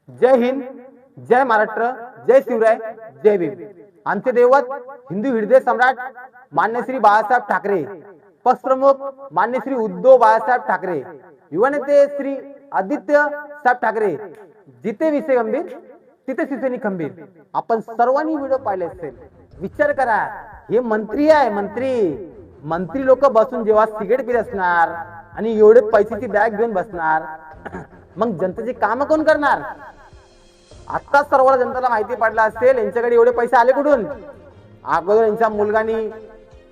जय हिंद, जय महाराष्ट्र, जय शिवराय, जय भीम। आमचे दैवत हिंदू हृदय सम्राट मान्य श्री बाळासाहेब ठाकरे, पक्षप्रमुख मान्य श्री उद्धव बाळासाहेब ठाकरे, युवा नेते श्री आदित्य साहेब ठाकरे। जिथे विषय गंभीर तिथे शिवसेना खंबीर। आपण सर्वांनी व्हिडिओ पाहिले असेल, विचार करा, हे मंत्री आहे, मंत्री लोक बसून जेव्हा सिगरेट पीत असणार आणि एवढे पैशाची बॅग घेऊन बसणार, मग जनतेचे काम कोण करणार? आता सर्व जनतेला माहिती पडला असेल यांच्याकडे एवढे पैसे आले कुठून। अगोदर यांच्या मुलगानी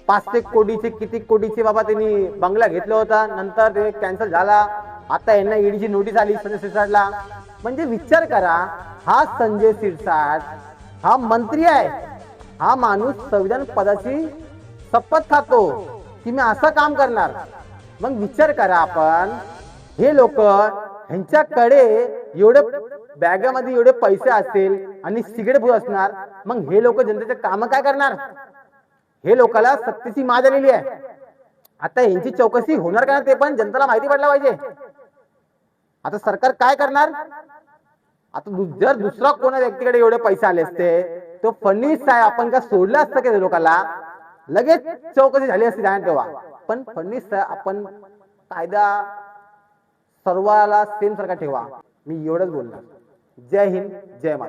500 कोटीचे किती कोटीचे बाबा त्यांनी बंगला घेतला होता, नंतर ते कॅन्सल झाला। आता यांना ईडीची नोटीस आली संजय शिरसाटला। म्हणजे विचार करा, हा संजय शिरसाट हा मंत्री आहे, हा माणूस संविधान पदाची शपथ खातो की मी असं काम करणार। मग विचार करा आपण, हे लोक ह्यांच्याकडे एवढे बॅगामध्ये एवढे पैसे असेल आणि सिगरेट भूत असणार, मग हे लोक जनतेचे काम काय करणार? हे लोकांना सत्तेची माज आलेली आहे। आता यांची चौकशी होणार का ते पण जनतेला माहिती पडला पाहिजे। आता सरकार काय करणार? आता जर दुसरा कोणा व्यक्तीकडे एवढे पैसे आले असते, तो फडणवीस साहेब आपण का सोडलं असतं का लोकांना? लगेच चौकशी झाली असती, ध्यान ठेवा। पण फडणवीस साहेब आपण कायदा सर्वाला सेम सारखा ठेवा। मी एवढंच बोलणार। जय हिंद, जय महाराष्ट्र।